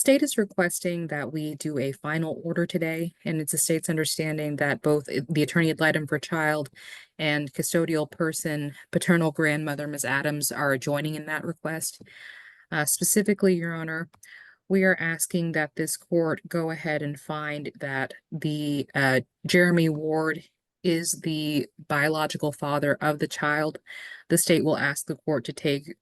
State is requesting that we do a final order today, and it's the state's understanding that both the attorney ad litem for child and custodial person, paternal grandmother, Ms. Adams, are joining in that request. Specifically, Your Honor, we are asking that this court go ahead and find that the Jeremy Ward is the biological father of the child. The state will ask the court to take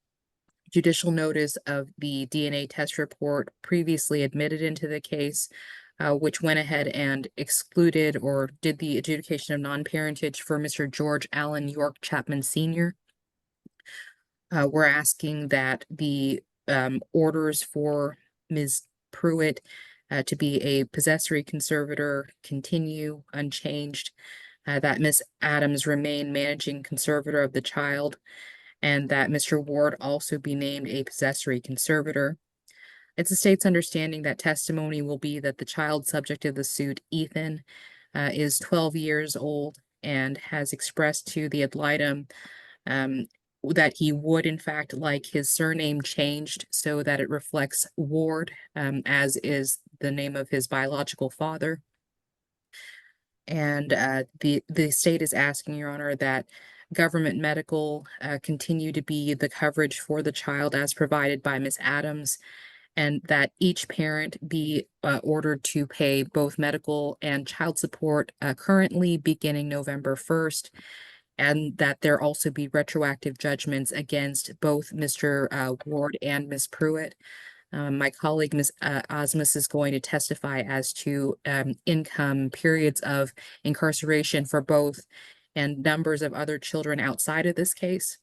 judicial notice of the DNA test report previously admitted into the case, which went ahead and excluded or did the adjudication of non-parentage for Mr. George Allen York Chapman Sr. We're asking that the orders for Ms. Pruitt to be a possessory conservator continue unchanged, that Ms. Adams remain managing conservator of the child, and that Mr. Ward also be named a possessory conservator. It's the state's understanding that testimony will be that the child subject of the suit, Ethan, is 12 years old and has expressed to the ad litem that he would in fact like his surname changed so that it reflects Ward, as is the name of his biological father. And the state is asking, Your Honor, that government medical continue to be the coverage for the child as provided by Ms. Adams, and that each parent be ordered to pay both medical and child support currently beginning November 1st, and that there also be retroactive judgments against both Mr. Ward and Ms. Pruitt. My colleague, Ms. Osmas, is going to testify as to income, periods of incarceration for both, and numbers of other children outside of this case.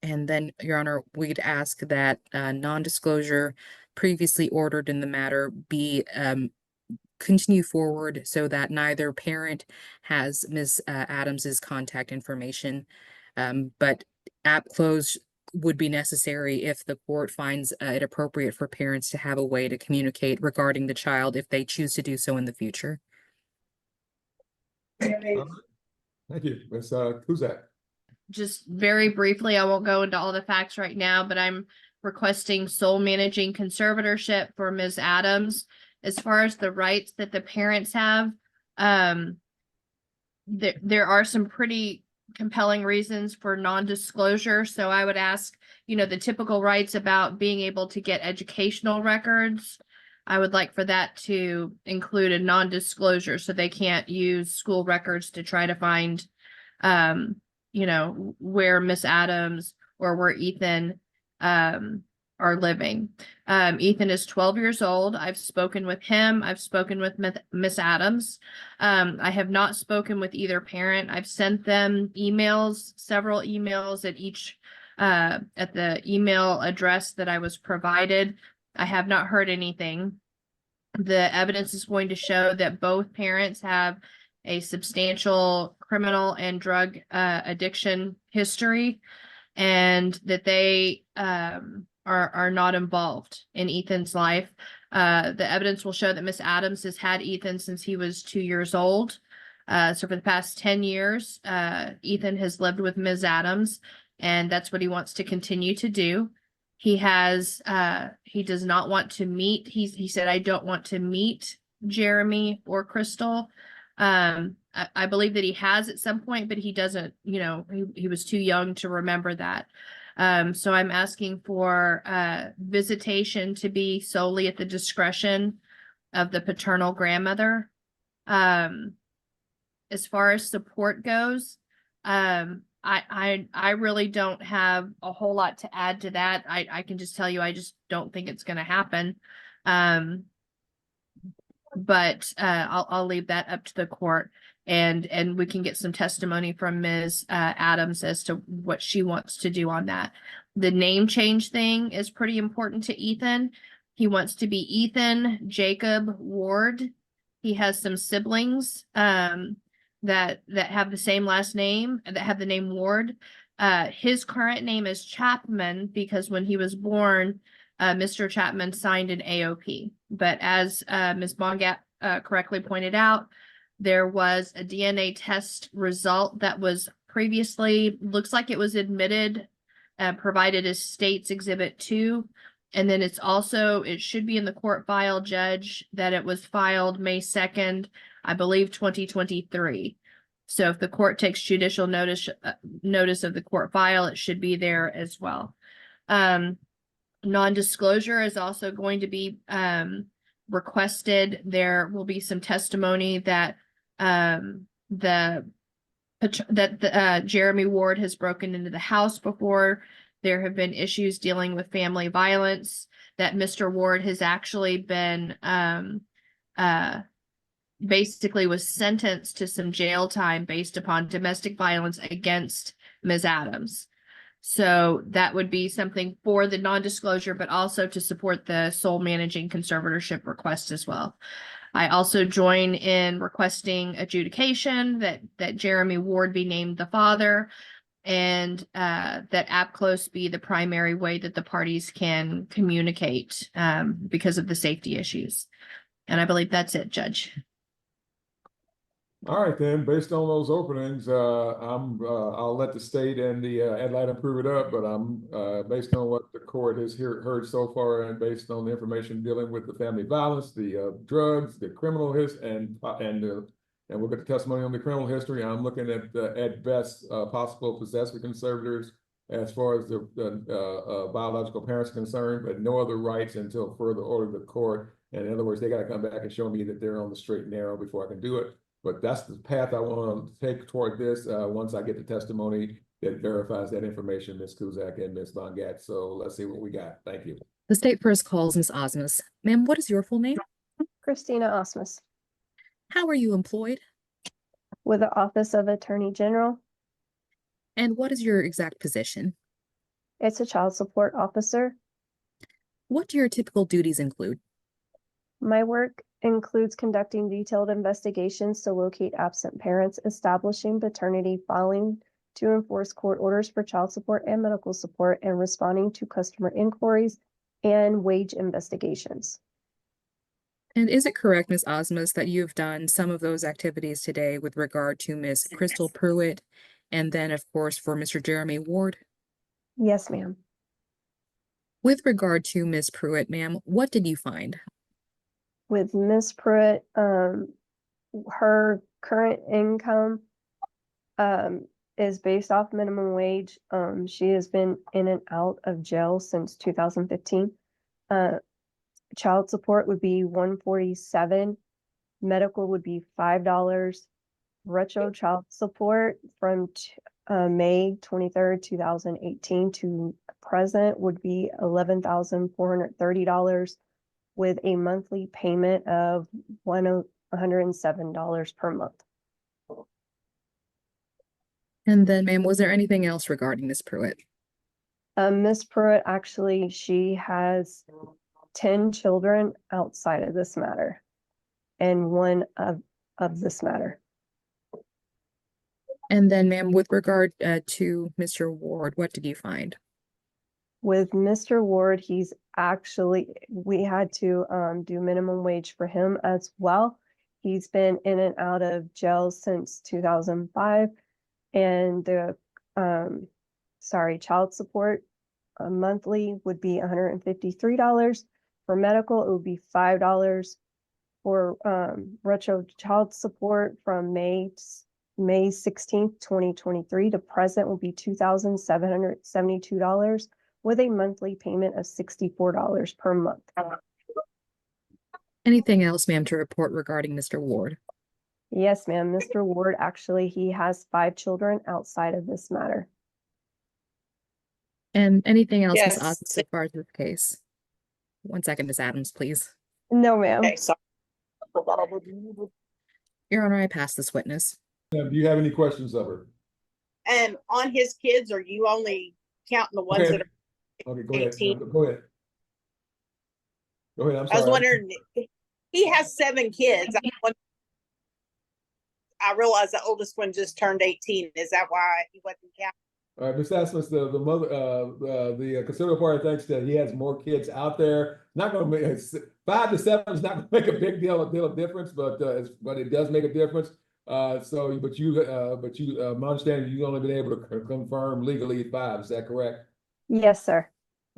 And then, Your Honor, we'd ask that non-disclosure previously ordered in the matter be continue forward so that neither parent has Ms. Adams's contact information, but app close would be necessary if the court finds it appropriate for parents to have a way to communicate regarding the child if they choose to do so in the future. Thank you. Ms. Kozak. Just very briefly, I won't go into all the facts right now, but I'm requesting sole managing conservatorship for Ms. Adams. As far as the rights that the parents have, there are some pretty compelling reasons for non-disclosure. So I would ask, the typical rights about being able to get educational records. I would like for that to include a non-disclosure so they can't use school records to try to find, where Miss Adams or where Ethan are living. Ethan is 12 years old. I've spoken with him. I've spoken with Miss Adams. I have not spoken with either parent. I've sent them emails, several emails at each at the email address that I was provided. I have not heard anything. The evidence is going to show that both parents have a substantial criminal and drug addiction history, and that they are not involved in Ethan's life. The evidence will show that Miss Adams has had Ethan since he was 2 years old. So for the past 10 years, Ethan has lived with Ms. Adams, and that's what he wants to continue to do. He does not want to meet. He said, I don't want to meet Jeremy or Crystal. I believe that he has at some point, but he doesn't, he was too young to remember that. So I'm asking for visitation to be solely at the discretion of the paternal grandmother. As far as support goes, I really don't have a whole lot to add to that. I can just tell you, I just don't think it's going to happen. But I'll leave that up to the court, and we can get some testimony from Ms. Adams as to what she wants to do on that. The name change thing is pretty important to Ethan. He wants to be Ethan Jacob Ward. He has some siblings that have the same last name, that have the name Ward. His current name is Chapman because when he was born, Mr. Chapman signed an AOP. But as Ms. Bongat correctly pointed out, there was a DNA test result that was previously, looks like it was admitted, provided as State's Exhibit 2. And then it should be in the court file, Judge, that it was filed May 2nd, I believe 2023. So if the court takes judicial notice of the court file, it should be there as well. Non-disclosure is also going to be requested. There will be some testimony that Jeremy Ward has broken into the house before. There have been issues dealing with family violence, that Mr. Ward has actually been basically was sentenced to some jail time based upon domestic violence against Ms. Adams. So that would be something for the non-disclosure, but also to support the sole managing conservatorship request as well. I also join in requesting adjudication that Jeremy Ward be named the father, and that AppClose be the primary way that the parties can communicate because of the safety issues. And I believe that's it, Judge. All right, then, based on those openings, I'll let the state and the ad litem prove it up, but I'm based on what the court has heard so far, and based on the information dealing with the family violence, the drugs, the criminal and we'll get the testimony on the criminal history. I'm looking at best possible possessive conservators as far as the biological parents are concerned, but no other rights until further order of the court. And in other words, they got to come back and show me that they're on the straight and narrow before I can do it. But that's the path I want to take toward this once I get the testimony that verifies that information, Ms. Kozak and Ms. Bongat. So let's see what we got. Thank you. The state first calls Ms. Osmas. Ma'am, what is your full name? Christina Osmas, How are you employed? with the Office of Attorney General. And what is your exact position? It's a child support officer. What do your typical duties include? My work includes conducting detailed investigations to locate absent parents, establishing paternity, filing to enforce court orders for child support and medical support, and responding to customer inquiries and wage investigations. And is it correct, Ms. Osmas, that you've done some of those activities today with regard to Ms. Crystal Pruitt, and then, of course, for Mr. Jeremy Ward? Yes, ma'am. With regard to Ms. Pruitt, ma'am, what did you find? With Ms. Pruitt, her current income is based off minimum wage. She has been in and out of jail since 2015. Child support would be $147. Medical would be $5. Retro child support from May 23rd, 2018 to present would be $11,430, with a monthly payment of $107 per month. And then, ma'am, was there anything else regarding Ms. Pruitt? Ms. Pruitt, actually, she has 10 children outside of this matter, and one of this matter. And then, ma'am, with regard to Mr. Ward, what did you find? With Mr. Ward, we had to do minimum wage for him as well. He's been in and out of jail since 2005, and the child support monthly would be $153. For medical, it would be $5. For retro child support from May 16th, 2023 to present will be $2,772, with a monthly payment of $64 per month. Anything else, ma'am, to report regarding Mr. Ward? Yes, ma'am. Mr. Ward, actually, he has 5 children outside of this matter. And anything else, Ms. Yes. Osmas, as far as this case? 1 second, Ms. Adams, please. No, ma'am. Okay, sorry. Your Honor, I pass this witness. Do you have any questions of her? And on his kids, are you only counting the ones Okay. that are? Okay, go ahead. 18. Go ahead. Go ahead. I'm I was sorry. wondering, he has 7 kids. I realized the oldest one just turned 18. Is that why he wasn't counting? All right, Ms. Osmas, the mother, the conservative party thinks that he has more kids out there. Not going to make 5 to 7 is not going to make a big deal of difference, but it does make a difference. My understanding, you've only been able to confirm legally 5. Is that correct? Yes, sir.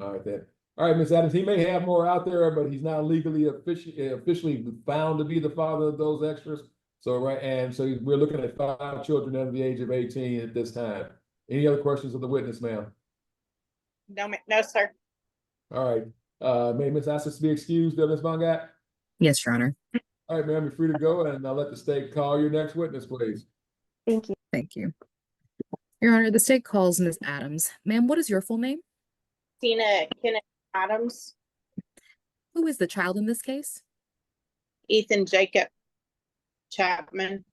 All right, then. All right, Ms. Adams, he may have more out there, but he's not legally officially found to be the father of those extras. So, right, and so we're looking at 5 children under the age of 18 at this time. Any other questions of the witness, ma'am? No, sir. All right, may Ms. Assis be excused, Ms. Bongat? Yes, Your Honor. All right, ma'am, you're free to go, and I'll let the state call your next witness, please. Thank you. Thank you. Your Honor, the state calls Ms. Adams. Ma'am, what is your full name? Tina Kenneth Adams, Who is the child in this case? Ethan Jacob Chapman,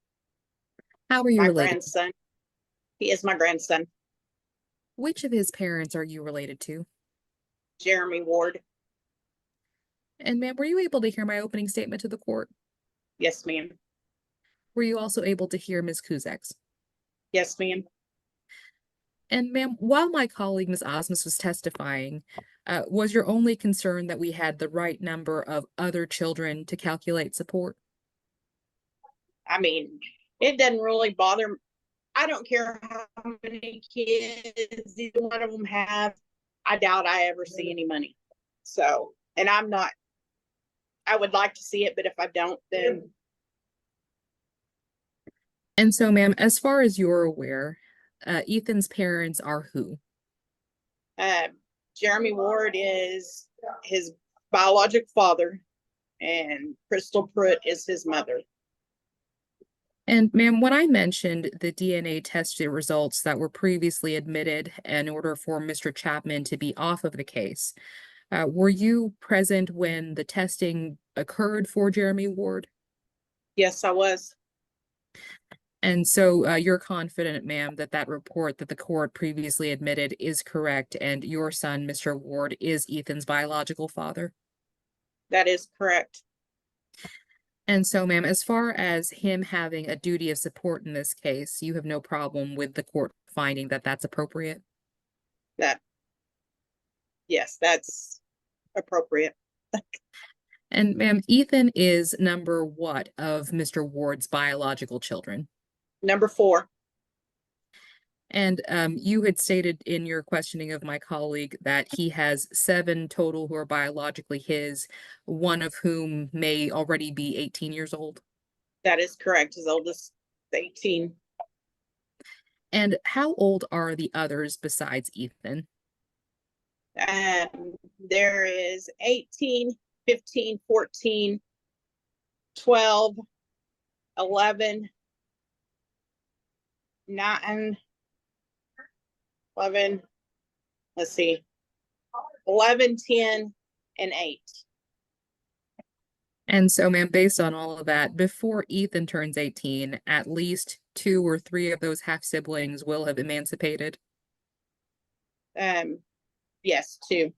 How are you my related? grandson. He is my grandson, Which of his parents are you related to? Jeremy Ward. And ma'am, were you able to hear my opening statement to the court? Yes, ma'am. Were you also able to hear Ms. Kozak's? Yes, ma'am. And ma'am, while my colleague Ms. Osmas was testifying, was your only concern that we had the right number of other children to calculate support? I mean, it doesn't really bother. I don't care how many kids either one of them have. I doubt I ever see any money. So, and I would like to see it, but if I don't, then And so, ma'am, as far as you're aware, Ethan's parents are who? Jeremy Ward is his biologic father, and Crystal Pruitt is his mother. And ma'am, when I mentioned the DNA test results that were previously admitted in order for Mr. Chapman to be off of the case, were you present when the testing occurred for Jeremy Ward? Yes, I was. And so you're confident, ma'am, that that report that the court previously admitted is correct and your son, Mr. Ward, is Ethan's biological father? That is correct. And so, ma'am, as far as him having a duty of support in this case, you have no problem with the court finding that that's appropriate? Yes, that's appropriate. And ma'am, Ethan is number what of Mr. Ward's biological children? Number 4. And you had stated in your questioning of my colleague that he has 7 total who are biologically his, one of whom may already be 18 years old. That is correct. His oldest is 18. And how old are the others besides Ethan? There is 18, 15, 14, 12, 11, 9, 11, let's see, 11, 10, and 8. And so, ma'am, based on all of that, before Ethan turns 18, at least 2 or 3 of those half siblings will have emancipated. Yes, 2.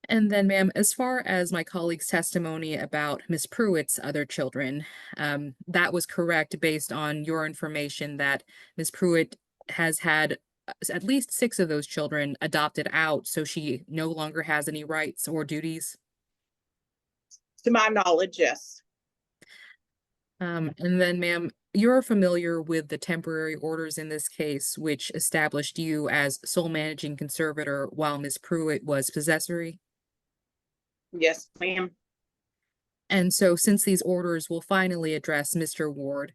And then, ma'am, as far as my colleague's testimony about Miss Pruitt's other children, that was correct based on your information that Miss Pruitt has had at least 6 of those children adopted out, so she no longer has any rights or duties. To my knowledge, yes. And then, ma'am, you're familiar with the temporary orders in this case, which established you as sole managing conservator while Miss Pruitt was possessory. Yes, ma'am. And so since these orders will finally address Mr. Ward,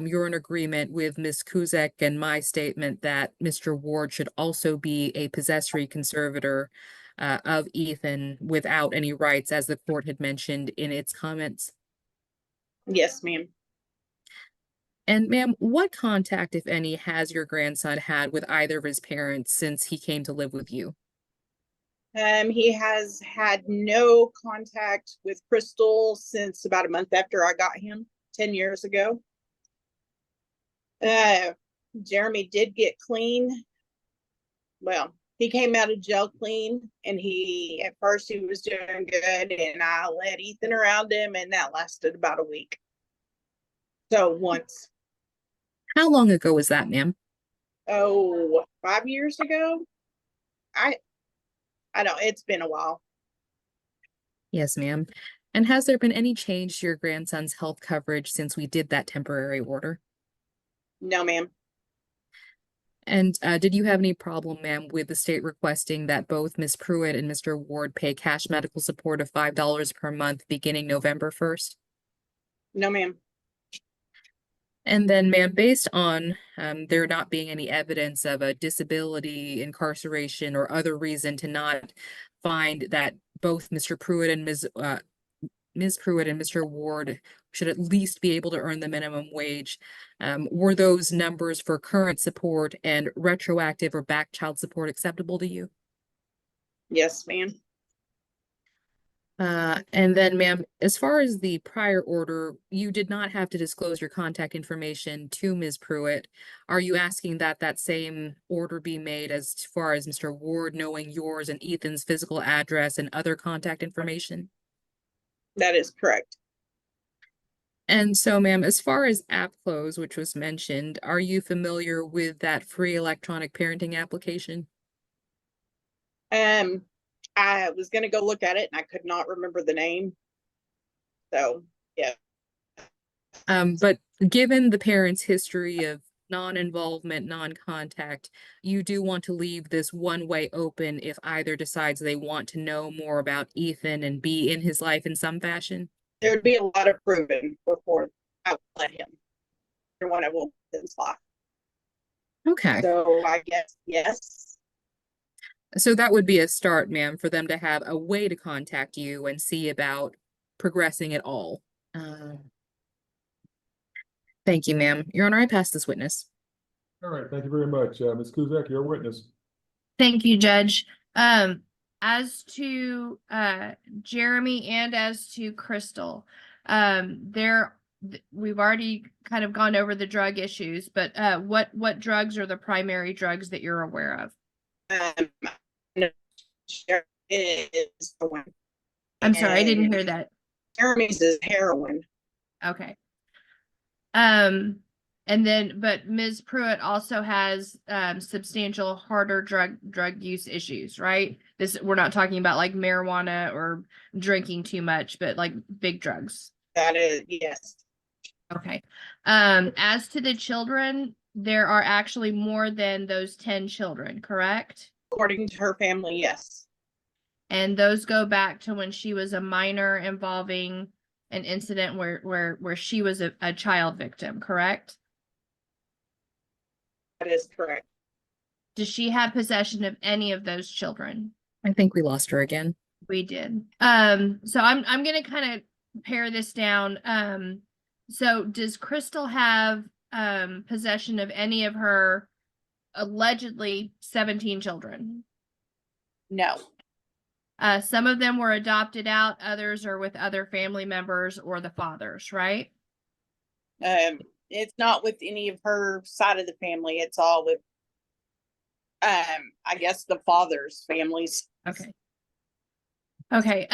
you're in agreement with Ms. Kozak and my statement that Mr. Ward should also be a possessory conservator of Ethan without any rights, as the court had mentioned in its comments. Yes, ma'am. And ma'am, what contact, if any, has your grandson had with either of his parents since he came to live with you? He has had no contact with Crystal since about a month after I got him 10 years ago. Jeremy did get clean. Well, he came out of jail clean, and at first he was doing good, and I let Ethan around him, and that lasted about a week. So once. How long ago was that, ma'am? Oh, 5 years ago? I don't, it's been a while. Yes, ma'am. And has there been any change to your grandson's health coverage since we did that temporary order? No, ma'am. And did you have any problem, ma'am, with the state requesting that both Ms. Pruitt and Mr. Ward pay cash medical support of $5 per month beginning November 1st? No, ma'am. And then, ma'am, based on there not being any evidence of a disability, incarceration, or other reason to not find that both Mr. Pruitt and Ms. Pruitt and Mr. Ward should at least be able to earn the minimum wage, were those numbers for current support and retroactive or back child support acceptable to you? Yes, ma'am. And then, ma'am, as far as the prior order, you did not have to disclose your contact information to Ms. Pruitt. Are you asking that that same order be made as far as Mr. Ward knowing yours and Ethan's physical address and other contact information? That is correct. And so, ma'am, as far as app close, which was mentioned, are you familiar with that free electronic parenting application? I was gonna go look at it and I could not remember the name. So, yeah. But given the parent's history of non-involvement, non-contact, you do want to leave this one way open if either decides they want to know more about Ethan and be in his life in some fashion? There'd be a lot of proving before I would let him. Or one of Ethan's life. Okay. So I guess yes. So that would be a start, ma'am, for them to have a way to contact you and see about progressing at all. Thank you, ma'am. Your Honor, I pass this witness. All right, thank you very much. Ms. Kozak, you're a witness. Thank you, Judge. As to Jeremy and as to Crystal, we've already kind of gone over the drug issues, but what drugs are the primary drugs that you're aware of? Is heroin. I'm sorry, I didn't hear that. Jeremy's is heroin. Okay. And then, but Ms. Pruitt also has substantial harder drug use issues, right? We're not talking about like marijuana or drinking too much, but like big drugs. That is, yes. Okay. As to the children, there are actually more than those 10 children, correct? According to her family, yes. And those go back to when she was a minor involving an incident where she was a child victim, correct? That is correct. Does she have possession of any of those children? I think we lost her again. We did. So I'm gonna kind of pare this down. So does Crystal have possession of any of her allegedly 17 children? No. Some of them were adopted out, others are with other family members or the fathers, right? It's not with any of her side of the family. It's all with, I guess, the father's families. Okay. Okay.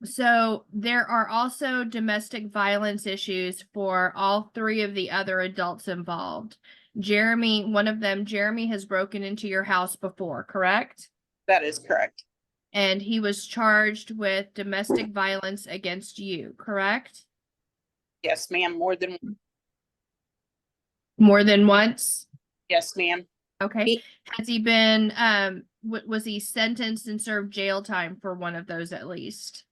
So there are also domestic violence issues for all three of the other adults involved. Jeremy, one of them, Jeremy has broken into your house before, correct? That is correct. And he was charged with domestic violence against you, correct? Yes, ma'am. More than once? Yes, ma'am. Okay. Has he been, was he sentenced and served jail time for one of those at least?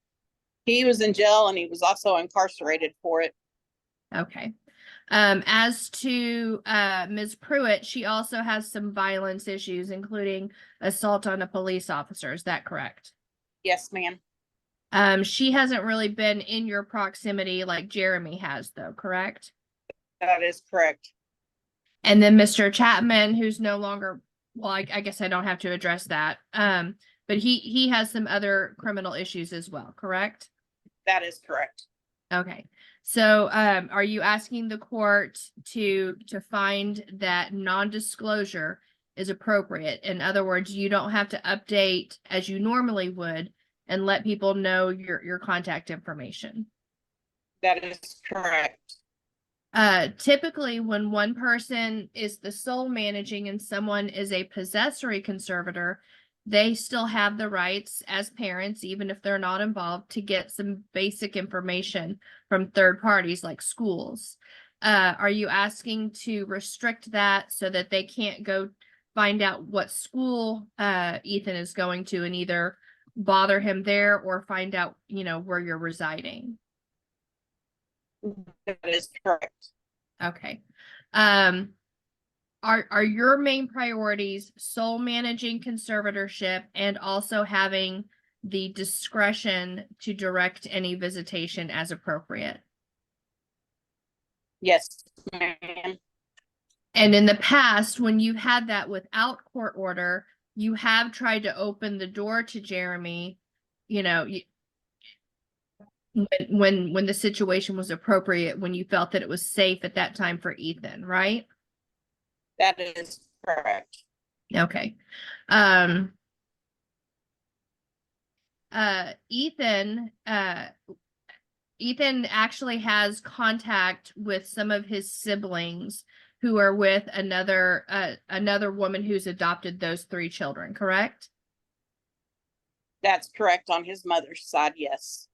He was in jail and he was also incarcerated for it. Okay. As to Ms. Pruitt, she also has some violence issues, including assault on a police officer. Is that correct? Yes, ma'am. She hasn't really been in your proximity like Jeremy has, though, correct? That is correct. And then Mr. Chapman, who's no longer, well, I guess I don't have to address that. But he has some other criminal issues as well, correct? That is correct. Okay. So, are you asking the court to find that non-disclosure is appropriate? In other words, you don't have to update as you normally would and let people know your contact information. That is correct. Typically when one person is the sole managing and someone is a possessory conservator, they still have the rights as parents, even if they're not involved, to get some basic information from third parties like schools. Are you asking to restrict that so that they can't go find out what school Ethan is going to and either bother him there or find out, where you're residing. That is correct. Okay. Are your main priorities sole managing conservatorship and also having the discretion to direct any visitation as appropriate? Yes, ma'am. And in the past, when you've had that without court order, you have tried to open the door to Jeremy, when the situation was appropriate, when you felt that it was safe at that time for Ethan, right? That is correct. Okay. Ethan actually has contact with some of his siblings who are with another woman who's adopted those 3 children, correct? That's correct on his mother's side, yes.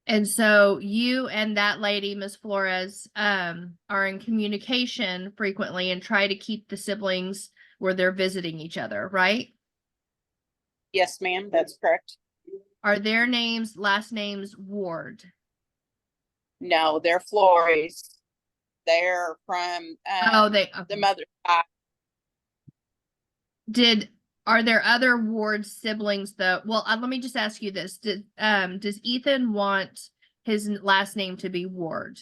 And so you and that lady, Miss Flores, are in communication frequently and try to keep the siblings where they're visiting each other, right? Yes, ma'am, that's correct. Are their last names Ward? No, they're Flores. They're from Okay. the mother's side. Are there other Ward siblings though? Well, let me just ask you this. Does Ethan want his last name to be Ward?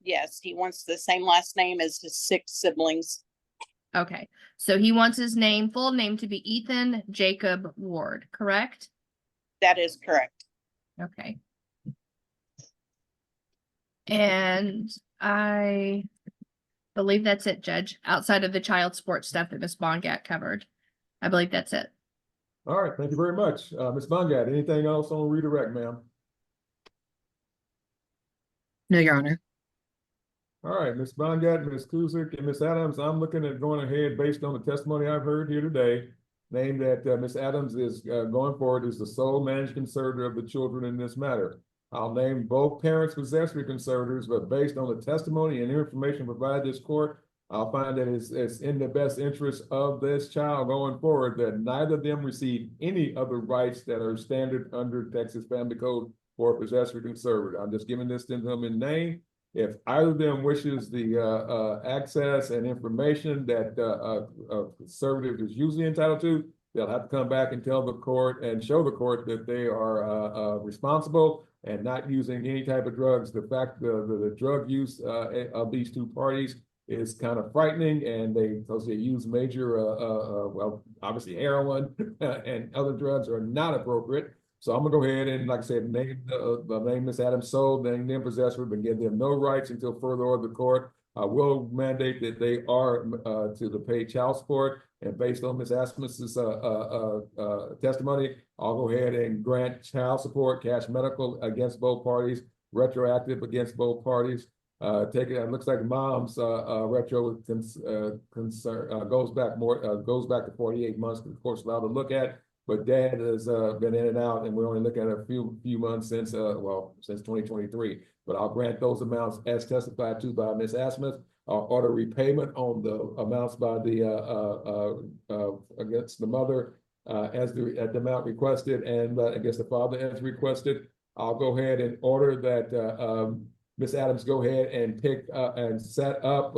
Yes, he wants the same last name as his 6 siblings. Okay. So he wants his full name to be Ethan Jacob Ward, correct? That is correct. Okay. And I believe that's it, Judge, outside of the child support stuff that Ms. Bongat covered. I believe that's it. All right, thank you very much. Ms. Bongat, anything else on redirect, ma'am? No, Your Honor. All right, Ms. Bongat, Ms. Kozak, and Ms. Adams, I'm looking at going ahead based on the testimony I've heard here today, named that Ms. Adams is going forward as the sole managed conservator of the children in this matter. I'll name both parents possessory conservators, but based on the testimony and information provided this court, I'll find that it's in the best interest of this child going forward that neither of them receive any of the rights that are standard under Texas Family Code for a possessory conservator. I'm just giving this to them in name. If either of them wishes the access and information that a conservative is usually entitled to, they'll have to come back and tell the court and show the court that they are responsible and not using any type of drugs. The fact the drug use of these 2 parties is kind of frightening, and because they use major, well, obviously heroin and other drugs are not appropriate. So I'm gonna go ahead and, like I said, name Ms. Adams sold, name them possessor, but give them no rights until further order of the court. I will mandate that they are to pay child support, and based on Ms. Osmas's testimony, I'll go ahead and grant child support, cash medical against both parties, retroactive against both parties. It looks like mom's retro goes back to 48 months, of course, allowed to look at. But dad has been in and out, and we're only looking at a few months since 2023. But I'll grant those amounts as testified to by Ms. Osmas. I'll order repayment on the amounts by the against the mother at the amount requested, and against the father as requested. I'll go ahead and order that Ms. Adams go ahead and pick and set up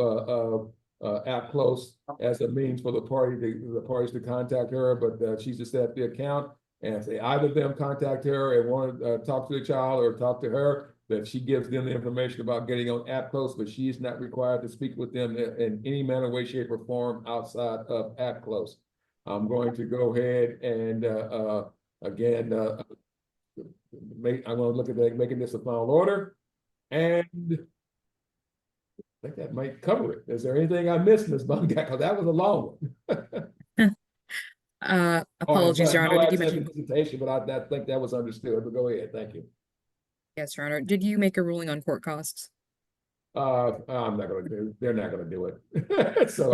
app close as a means for the parties to contact her, but she's to set the account, and if they either of them contact her and want to talk to the child or talk to her, that she gives them the information about getting on app close, but she is not required to speak with them in any manner, way, shape, or form outside of app close. I'm going to go ahead and again I'm going to look at making this a final order, and I think that might cover it. Is there anything I missed, Ms. Bongat? Because that was a long one. Apologies, Your Honor. Did you mention? Visitation, but I think that was understood. But go ahead. Thank you. Yes, Your Honor. Did you make a ruling on court costs? I'm not going to do. They're not going to do it. So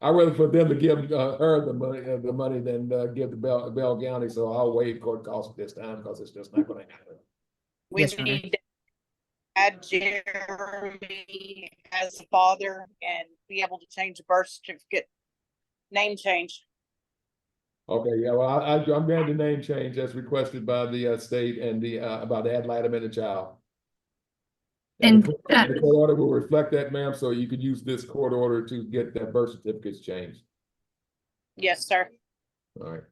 I rather for them to give her the money than give the Bell County. So I'll waive court costs this time because it's just not going to happen. We Yes, Your Honor. need to add Jeremy as a father and be able to change the birth certificate Name change. Okay, yeah, well, I'm going to name change as requested by the state and the about the ad litem and the child. And, The court order will reflect that, ma'am, so you could use this court order to get that birth certificates changed. Yes, sir. All right.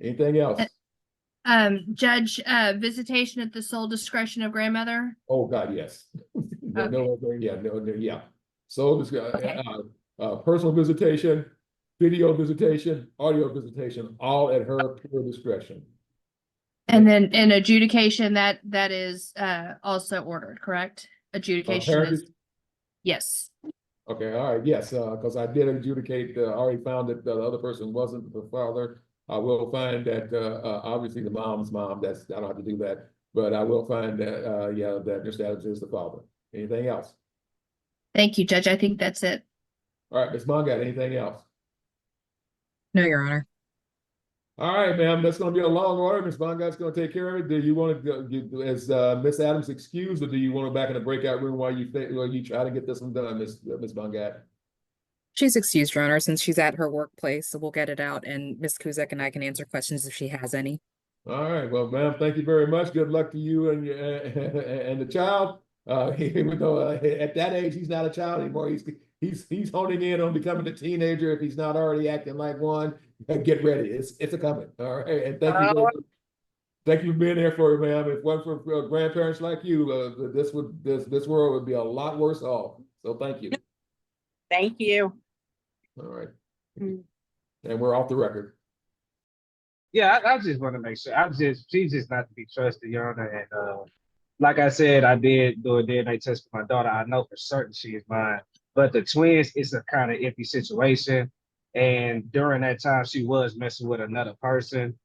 Anything else? Judge, visitation at the sole discretion of grandmother. Oh, God, yes. No, yeah. So this, personal visitation, video visitation, audio visitation, all at her pure discretion. And then an adjudication that is also ordered, correct? Adjudication is, Parentage? yes. Okay, all right, yes, because I did adjudicate, already found that the other person wasn't the father. I will find that, obviously the mom's mom, I don't have to do that, but I will find that, yeah, that Mr. Adams is the father. Anything else? Thank you, Judge. I think that's it. All right, Ms. Bongat, anything else? No, Your Honor. All right, ma'am, that's gonna be a long order. Ms. Bongat's gonna take care of it. Do you want to, is Ms. Adams excused, or do you want to back in the breakout room while you try to get this one done, Ms. Bongat? She's excused, Your Honor, since she's at her workplace, so we'll get it out, and Ms. Kozak and I can answer questions if she has any. All right, well, ma'am, thank you very much. Good luck to you and your and the child. Even though at that age he's not a child anymore, he's honing in on becoming a teenager if he's not already acting like one. Get ready, it's a coming. All right, and thank you. Thank you for being there for me, ma'am. If it wasn't for grandparents like you, this world would be a lot worse off. So thank you. Thank you. All right, and we're off the record. Yeah, I just want to make sure. She's just not to be trusted, Your Honor. And like I said, I did do a DNA test for my daughter. I know for certain she is mine. But the twins, it's a kind of iffy situation. And during that time, she was messing with another person.